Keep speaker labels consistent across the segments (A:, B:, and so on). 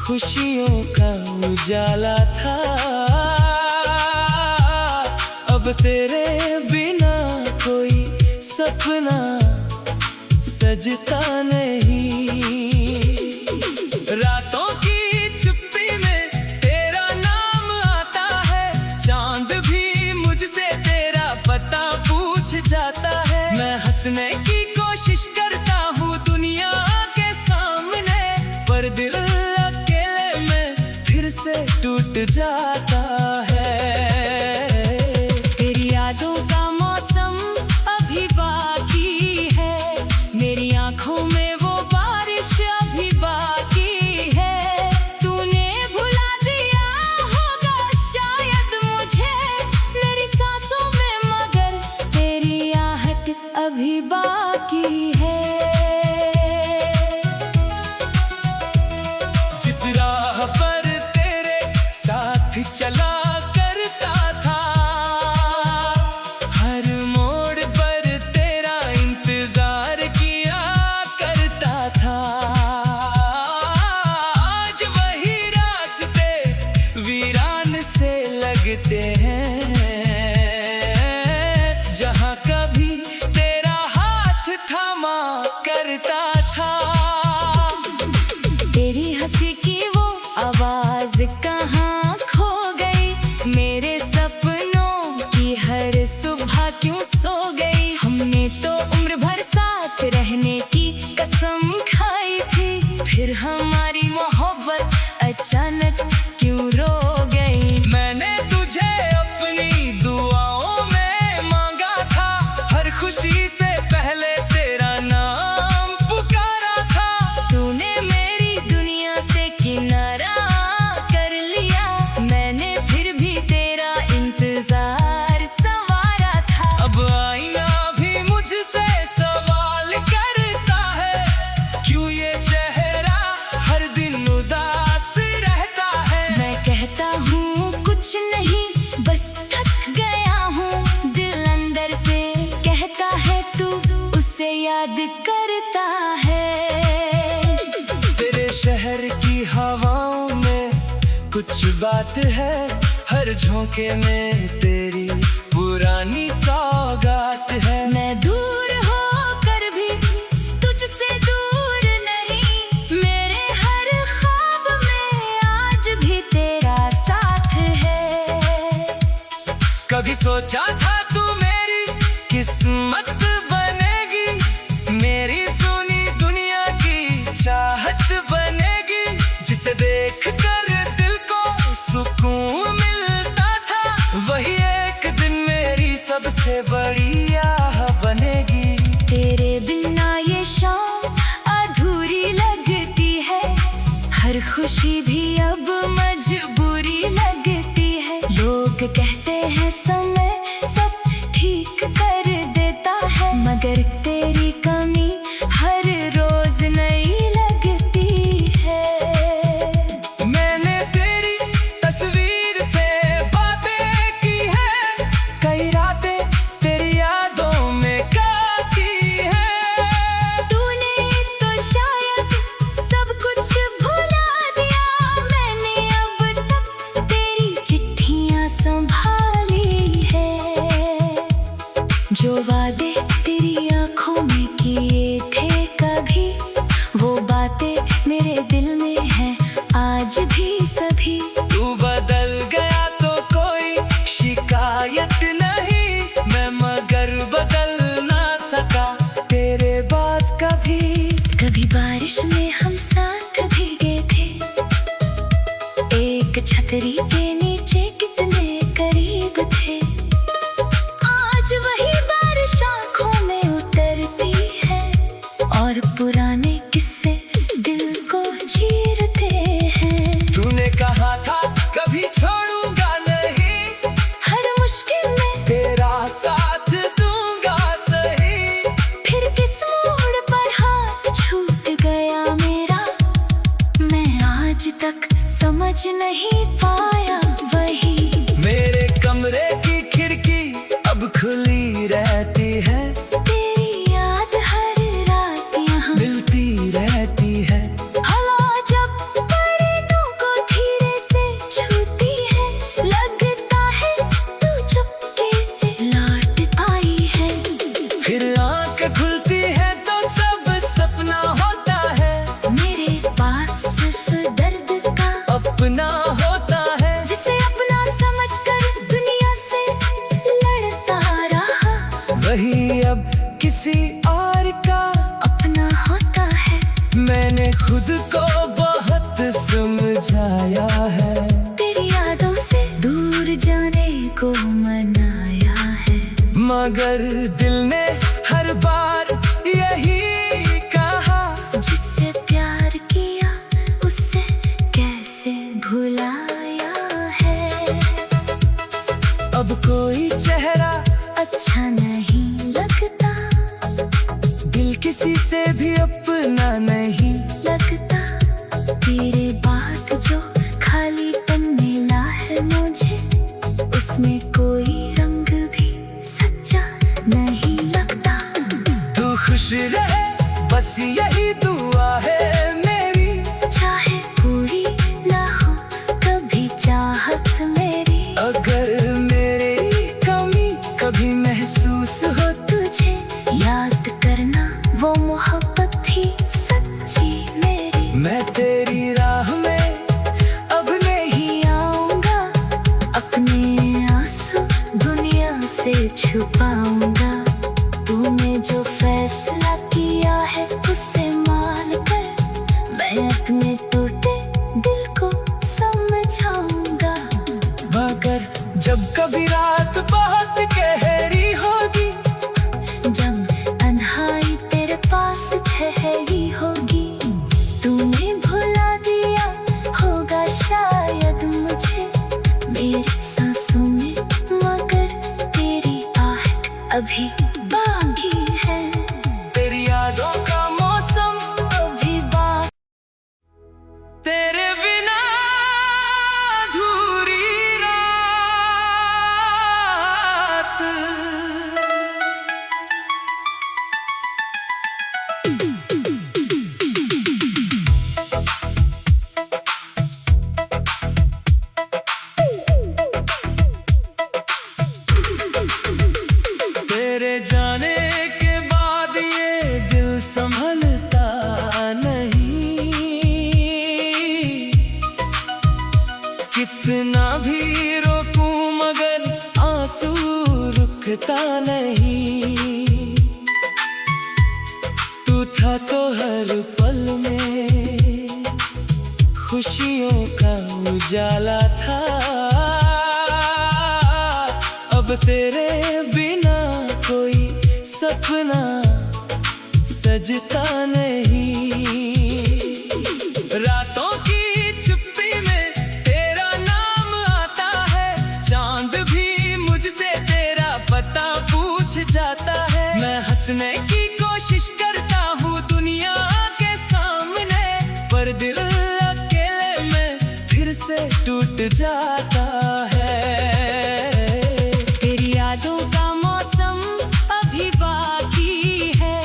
A: खुशियों का उजाला था। अब तेरे बिना कोई सपना सजता नहीं। रातों की चुप्पी में तेरा नाम आता है, चांद भी मुझसे तेरा पता पूछ जाता है। मैं हंसने की कोशिश करता हूँ दुनिया के सामने, पर दिल अकेले में फिर से टूट जाता है। तेरी यादों का मौसम अभी बाकी है, मेरी आंखों में वो बारिश अभी बाकी है। तूने भुला दिया होगा शायद मुझे मेरी सांसों में, मगर तेरी आहट अभी बाकी है। जिस राह पर तेरे साथ चला करता था, हर मोड़ पर तेरा इंतजार किया करता था। आज वही रास्ते वीरान से लगते हैं, जहाँ कभी तेरा हाथ थामा करता था। तेरी हंसी की वो आवाज कहाँ खो गई, मेरे सपनों की हर सुबह क्यों सो गई। हमने तो उम्र भर साथ रहने की कसम खाई थी, फिर हमारी मोहब्बत अचानक क्यों रो गई। मैंने तुझे अपनी दुआओं में मांगा था, हर खुशी से पहले तेरा नाम पुकारा था। तूने मेरी दुनिया से किनारा कर लिया, मैंने फिर भी तेरा इंतजार संवारा था। अब आईना भी मुझसे सवाल करता है, क्यों ये चेहरा हर दिन उदास रहता है। मैं कहता हूँ कुछ नहीं, बस थक गया हूँ। दिल अंदर से कहता है तू उसे याद करता है। तेरे शहर की हवाओं में कुछ बात है, हर झोंके में तेरी पुरानी सौगात है। मैं दूर होकर भी तुझसे दूर नहीं, मेरे हर ख्वाब में आज भी तेरा साथ है। कभी सोचा था तू मेरी किस्मत बनेगी, मेरी सुनी दुनिया की चाहत बनेगी, जिसे देख कर दिल को सुकून मिलता था, वही एक दिन मेरी सबसे बड़ी आह बनेगी। तेरे बिना ये शाम अधूरी लगती है, हर खुशी भी अब मजबूरी लगती है। लोग कहते हैं समय सब ठीक कर देता है, मगर तेरी कमी हर रोज नई लगती है। मैंने तेरी तस्वीर से बातें की है, कई रातें तेरी यादों में काटी है। तूने तो शायद सब कुछ भुला दिया, मैंने अब तक तेरी चिट्ठियां संभाली है। जो वादे तेरी आंखों में किए थे कभी, वो बातें मेरे दिल में हैं आज भी सभी। तू बदल गया तो कोई शिकायत नहीं, मैं मगर बदल ना सका तेरे बाद कभी। कभी बारिश में हम साथ भीगे थे, एक छतरी के नीचे कितने करीब थे। आज वही बारिश आंखों में उतरती है, और पुराने किस्से दिल को चीरते हैं। तूने कहा था कभी छोड़ूंगा नहीं, हर मुश्किल में तेरा साथ दूंगा सही। फिर किस मोड़ पर हाथ छूट गया मेरा, मैं आज तक समझ नहीं पाया वही। मेरे कमरे की खिड़की अब खुली रहती है, तेरी याद हर रात यहाँ मिलती रहती है। हवा जब परे
B: खुद को बहुत समझाया है,
A: तेरी यादों से दूर जाने को मनाया है।
B: मगर दिल ने हर बार यही कहा,
A: जिससे प्यार किया उससे कैसे भुलाया है।
B: अब कोई चेहरा
A: अच्छा नहीं लगता,
B: दिल किसी से भी अपना नहीं
A: लगता। तेरे बात जो खालीपन मिला है मुझे, उसमें कोई रंग भी सच्चा नहीं लगता।
B: तू खुश रहे बस यही दुआ है मेरी,
A: चाहे पूरी ना हो कभी चाहत मेरी।
B: अगर मेरी कमी कभी महसूस हो
A: तुझे याद करना वो मोहब्बत थी सच्ची मेरी।
B: मैं तेरी राह में अब नहीं
A: आऊंगा, अपने आंसू दुनिया से छुपाऊंगा। तूने जो फैसला किया है उसे मान कर, मैं अपने टूटे दिल को समझाऊंगा।
B: मगर जब कभी रात बहुत गहरी होगी,
A: जब अनहाई तेरे पास ठहरी होगी, तूने भुला दिया होगा शायद मुझे मेरी सांसों में, मगर तेरी आहट अभी बाकी है।
B: तेरी यादों का मौसम
A: अभी बाकी
B: तेरे बिना अधूरी रात। तेरे जाने के बाद ये दिल संभलता नहीं, कितना भी रोकूं मगर आंसू रुकता नहीं। तू था तो हर पल में खुशियों का उजाला था, अब तेरे बिना कोई सपना सजता नहीं। रातों की चुप्पी में तेरा नाम आता है, चांद भी मुझसे तेरा पता पूछ जाता है। मैं हंसने की कोशिश करता हूँ दुनिया के सामने, पर दिल अकेले में फिर से टूट जाता है।
A: तेरी यादों का मौसम अभी बाकी है,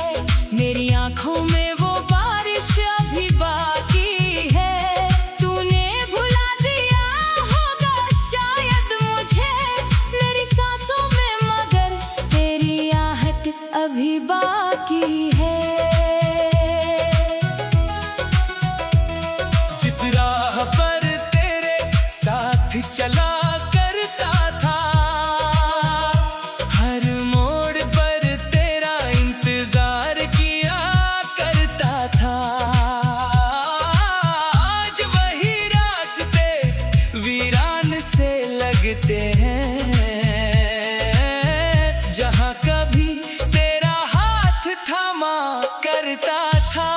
A: मेरी आंखों में वो बारिश अभी बाकी है। तूने भुला दिया होगा शायद मुझे मेरी सांसों में, मगर तेरी आहट अभी बाकी है।
B: जिस राह पर तेरे साथ चला करता था, हर मोड़ पर तेरा इंतजार किया करता था। आज वही रास्ते वीरान से लगते हैं, जहाँ कभी तेरा हाथ थामा करता था।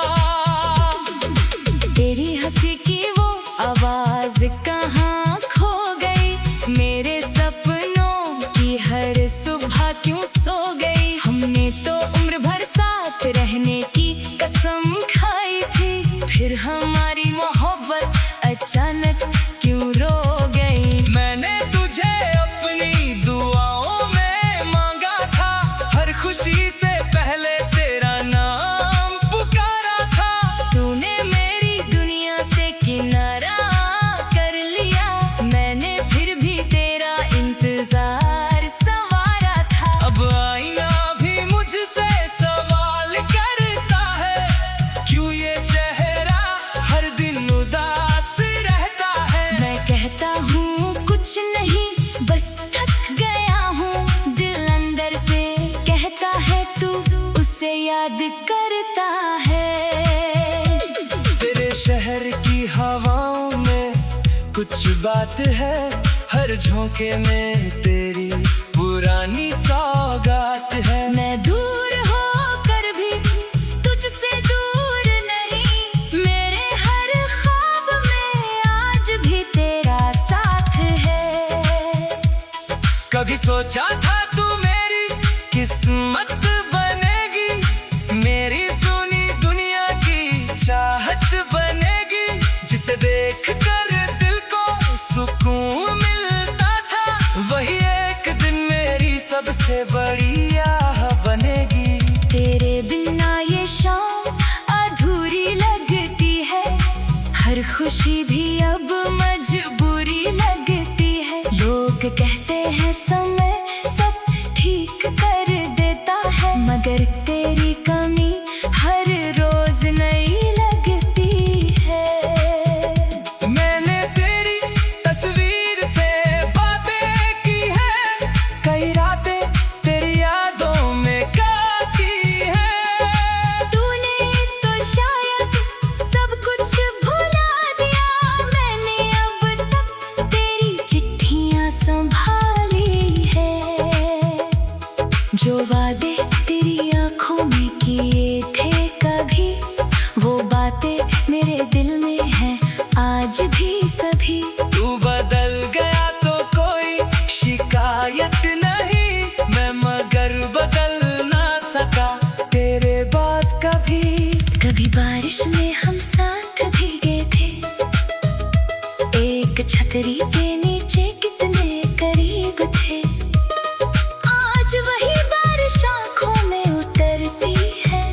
A: तेरी हंसी की वो आवाज कहाँ खो गई, मेरे सपनों की हर सुबह क्यों सो गई। हमने तो उम्र भर साथ रहने की कसम खाई थी, फिर हमारी मोहब्बत अचानक क्यों रो गई।
B: मैंने तुझे अपनी दुआओं में मांगा था, हर खुशी से पहले तेरा नाम पुकारा था।
A: तूने मेरी दुनिया से किनारा कर लिया, मैंने फिर भी तेरा इंतजार संवारा था।
B: अब आईना भी मुझसे सवाल करता है, क्यों ये चेहरा हर दिन उदास रहता है। शहर की हवाओं में कुछ बात है, हर झोंके में तेरी पुरानी सौगात है।
A: मैं दूर होकर भी तुझसे दूर नहीं, मेरे हर ख्वाब में आज भी तेरा साथ है।
B: कभी सोचा था तू मेरी किस्मत बनेगी, मेरी सुनी दुनिया की चाहत बनेगी, जिसे देख कर दिल को सुकून मिलता था, वही एक दिन मेरी सबसे बड़ी आह बनेगी।
A: तेरे बिना ये शाम अधूरी लगती है, हर खुशी भी अब मजबूरी लगती है। लोग कहते हैं समय सब ठीक कर देता है, मगर तेरी कमी हर रोज नई लगती है।
B: मैंने तेरी तस्वीर से बातें की है, कई रातें तेरी यादों में काटी है।
A: तूने तो शायद सब कुछ भुला दिया, मैंने अब तक तेरी चिट्ठियां संभाली है। जो वादे तेरी आंखों में किए थे कभी, वो बातें मेरे दिल में हैं आज भी सभी।
B: तू बदल गया तो कोई शिकायत नहीं, मैं मगर बदल ना सका तेरे बाद कभी।
A: कभी बारिश में हम साथ भीगे थे, एक छतरी के नीचे कितने करीब थे। आज वही बारिश आंखों में उतरती है,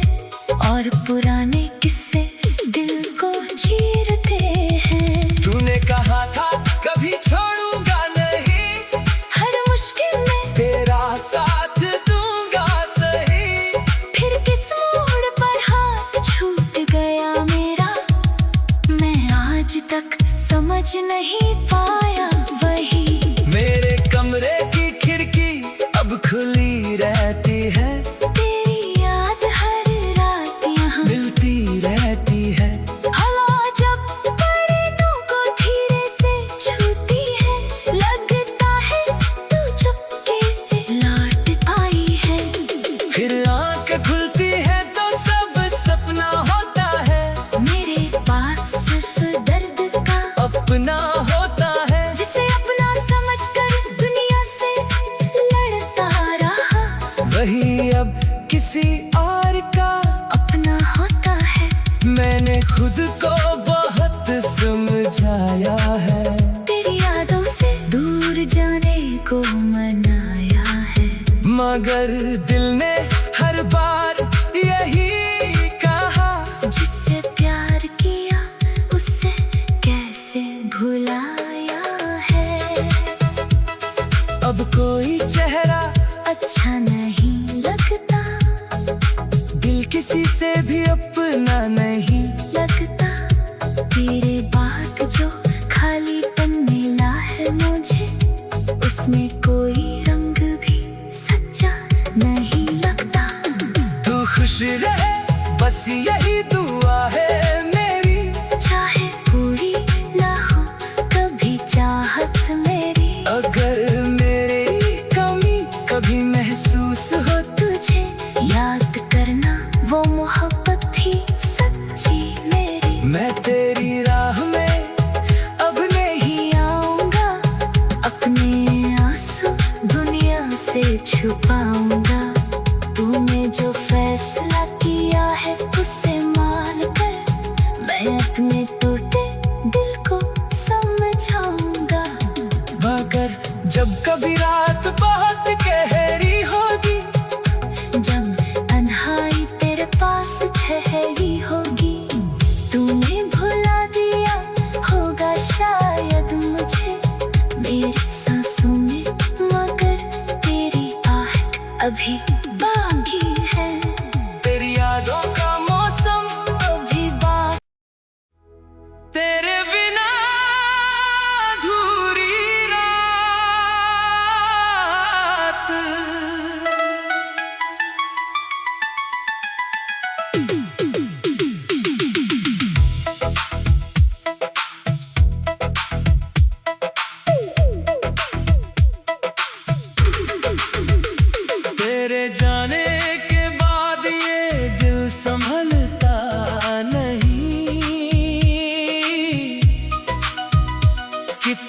A: और पुराने किस्से दिल को चीरते हैं।
B: तूने कहा था कभी छोड़ूंगा नहीं,
A: हर मुश्किल में
B: तेरा साथ दूंगा सही।
A: फिर किस मोड़ पर हाथ छूट गया मेरा, मैं आज तक समझ नहीं पाया वही।
B: मेरे कमरे की खिड़की अब खुली रहती है,
A: तेरी याद हर रात यहाँ
B: मिलती रहती है।
A: हवा जब परिंदों को धीरे से छूती है, लगता है तू चुपके से लौट आई है।
B: फिर आँख खुलती है तो सब सपना होता है,
A: मेरे पास सिर्फ दर्द का
B: अपना होता है।
A: जिसे अपना समझकर दुनिया से लड़ता रहा,
B: वही अब किसी और का
A: अपना होता है।
B: मैंने खुद को बहुत समझाया है,
A: तेरी यादों से दूर जाने को मनाया है,
B: मगर दिल ने हर बार यही कहा,
A: जिससे प्यार किया उससे कैसे भुलाया है।
B: अब कोई चेहरा
A: अच्छा नहीं लगता,
B: दिल किसी से भी अपना नहीं
A: लगता। तेरे बाद जो खालीपन मिला है मुझे, उसमें कोई रंग भी सच्चा नहीं लगता।
B: तू खुश रहे बस यही दुआ है मेरी,
A: चाहे पूरी ना हो कभी चाहत मेरी।
B: अगर मेरी कमी कभी महसूस हो
A: तुझे याद करना वो मोहब्बत थी सच्ची मेरी।
B: मैं तेरी राह में अब नहीं
A: आऊंगा, अपने आंसू दुनिया से छुपाऊंगा। तूने जो फैसला किया है उसे मान कर, मैं अपने टूटे दिल को समझाऊंगा।
B: मगर जब कभी रात बहुत गहरी होगी,
A: जब तन्हाई तेरे पास ठहरी होगी, तूने भुला दिया होगा शायद मुझे मेरी सांसों में, मगर तेरी आहट अभी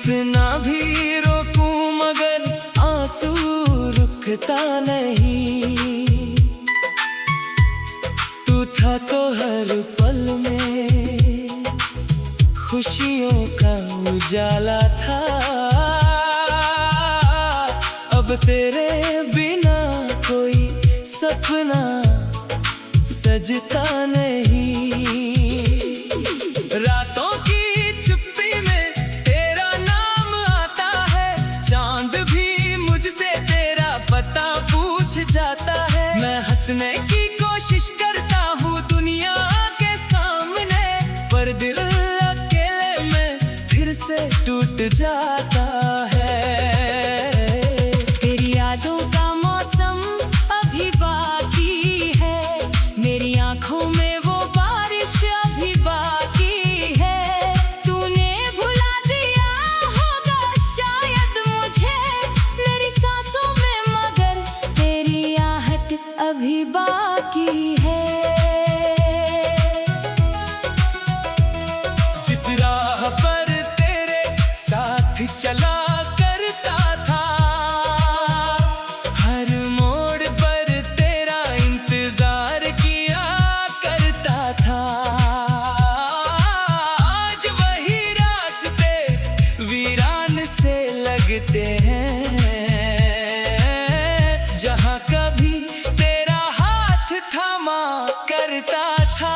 B: कितना भी रोकूं मगर आंसू रुकता नहीं। तू था तो हर पल में खुशियों का उजाला था। अब तेरे बिना कोई सपना सजता नहीं। रातों की चुप्पी में तेरा नाम आता है, चांद भी मुझसे तेरा पता पूछ जाता है। मैं हंसने की कोशिश करता हूँ दुनिया के सामने, पर दिल अकेले में फिर से टूट जाता है।
A: तेरी यादों का मौसम अभी बाकी है, मेरी आंखों में वो बारिश अभी बाकी है। तूने भुला दिया होगा शायद मुझे मेरी सांसों में, मगर तेरी आहट अभी बाकी है।
B: जिस राह पर तेरे साथ चला करता था, हर मोड़ पर तेरा इंतजार किया करता था। आज वही रास्ते वीरान से लगते हैं, जहाँ कभी तेरा हाथ थामा करता था।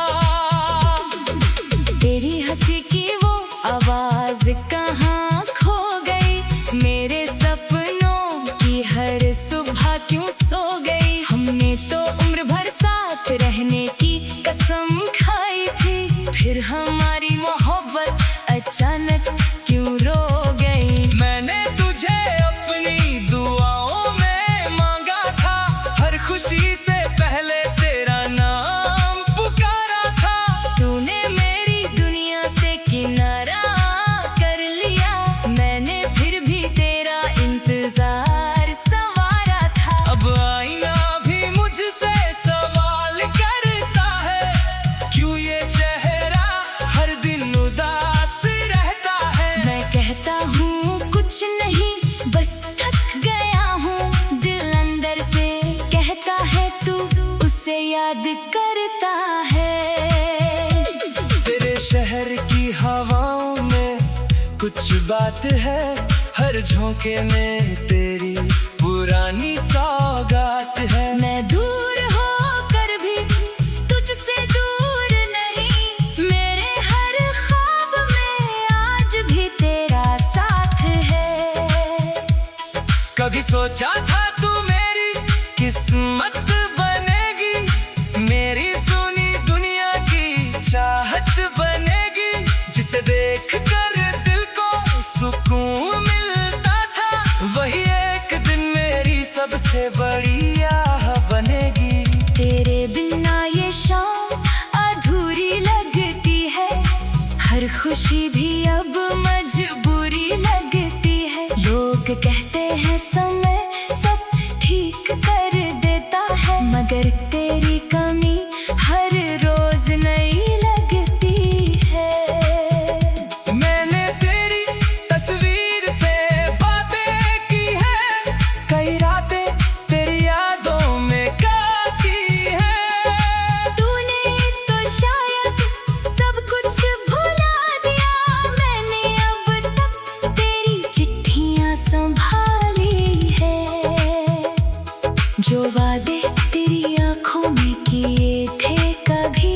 A: तेरी हंसी की वो आवाज कहाँ खो गई, मेरे सपनों की हर सुबह क्यों सो गई। हमने तो उम्र भर साथ रहने की कसम खाई थी, फिर हमारी मोहब्बत अचानक क्यों रो गई।
B: मैंने तुझे अपनी दुआओं में मांगा था, हर खुशी से पहले तेरा नाम पुकारा था।
A: तूने मेरी दुनिया से किनारा कर लिया, मैंने फिर भी तेरा इंतजार संवारा था।
B: अब आईना भी मुझसे सवाल करता है, क्यों ये चेहरा हर दिन उदास रहता है।
A: मैं कहता हूँ कुछ नहीं, बस थक गया हूँ। दिल अंदर से कहता है तू उसे याद करता है।
B: तेरे शहर की हवाओं में कुछ बात है, हर झोंके में तेरी पुरानी सौगात है।
A: मैं दूर होकर भी तुझसे दूर नहीं, मेरे हर ख्वाब में आज भी तेरा साथ है।
B: कभी सोचा था तू मेरी किस्मत बनेगी, मेरी सुनी दुनिया की चाहत बनेगी। जिसे देख कर दिल को सुकून मिलता था, वही एक दिन मेरी सबसे बड़ी आह बनेगी।
A: तेरे बिना ये शाम अधूरी लगती है, हर खुशी भी अब मजबूरी लगती है। लोग कहते हैं समय सब ठीक कर देता है, मगर तेरी कमी हर रोज नई लगती है।
B: मैंने तेरी तस्वीर से बातें की है, कई रातें तेरी यादों में काटी है।
A: तूने तो शायद सब कुछ भुला दिया, मैंने अब तक तेरी चिट्ठियां संभाली है। जो वादे तेरी आंखों में किए थे कभी,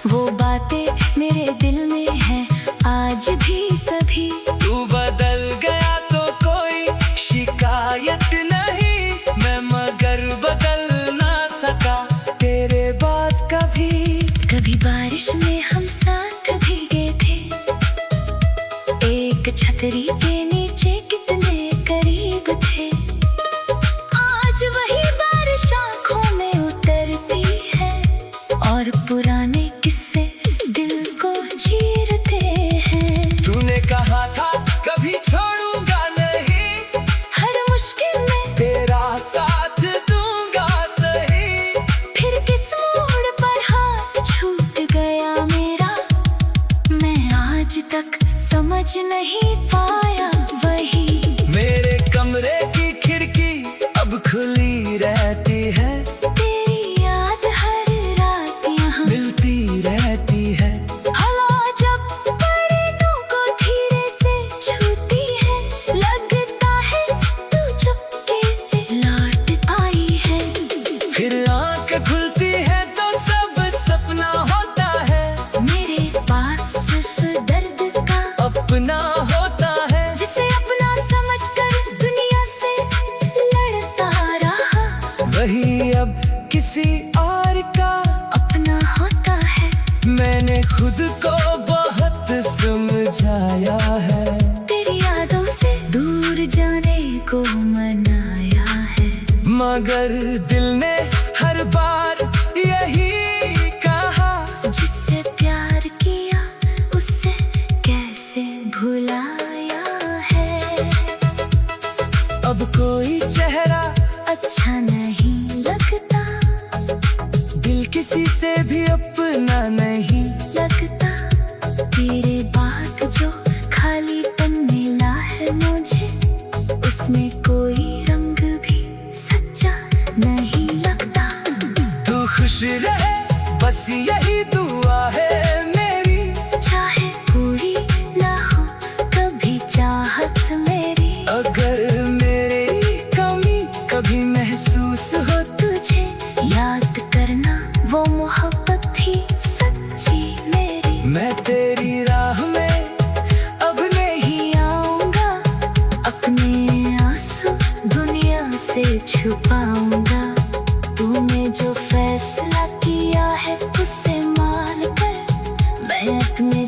A: वो बातें मेरे दिल में हैं आज भी सभी।
B: तू बदल गया तो कोई शिकायत नहीं, मैं मगर बदल ना सका तेरे बाद कभी।
A: कभी बारिश में हम साथ भीगे थे, एक छतरी के नीचे कितने करीब थे। आज वही बारिश आंखों में उतरती है, और पुराने किस्से दिल को चीरते हैं।
B: तूने कहा था कभी छोड़ूंगा नहीं,
A: हर मुश्किल में
B: तेरा साथ दूंगा सही।
A: फिर किस मोड़ पर हाथ छूट गया मेरा, मैं आज आज तक समझ नहीं पाया वही।
B: मेरे कमरे की खिड़की अब खुली रहती है,
A: तेरी याद हर रात यहाँ
B: मिलती रहती है।
A: हवा जब परिंदों को धीरे से छूती है, लगता है तू चुपके से लौट आई है।
B: फिर आंख खुलती है तो सब सपना होता है,
A: मेरे पास सिर्फ दर्द का
B: अपना होता है।
A: जिसे अपना समझकर दुनिया से लड़ता रहा,
B: वही अब किसी और का
A: अपना होता है।
B: मैंने खुद को बहुत समझाया है,
A: तेरी यादों से दूर जाने को मनाया है,
B: मगर दिल ने हर बार यही कहा,
A: जिससे प्यार किया उससे कैसे भुलाया है।
B: अब कोई चेहरा
A: अच्छा नहीं लगता,
B: दिल किसी से भी अपना नहीं
A: लगता तेरे बाद जो खालीपन मिला है मुझे, उसमें कोई रंग भी सच्चा नहीं लगता।
B: तू खुश रहे बस यही दुआ है मेरी,
A: चाहे पूरी ना हो कभी चाहत मेरी,
B: अगर मेरी कमी कभी महसूस हो
A: तुझे याद करना वो मोहब्बत थी सच्ची मेरी।
B: मैं तेरी राह में अब नहीं
A: आऊंगा, अपने आंसू दुनिया से छुपाऊंगा। तूने जो फैसला किया है उसे मान कर मैं अपने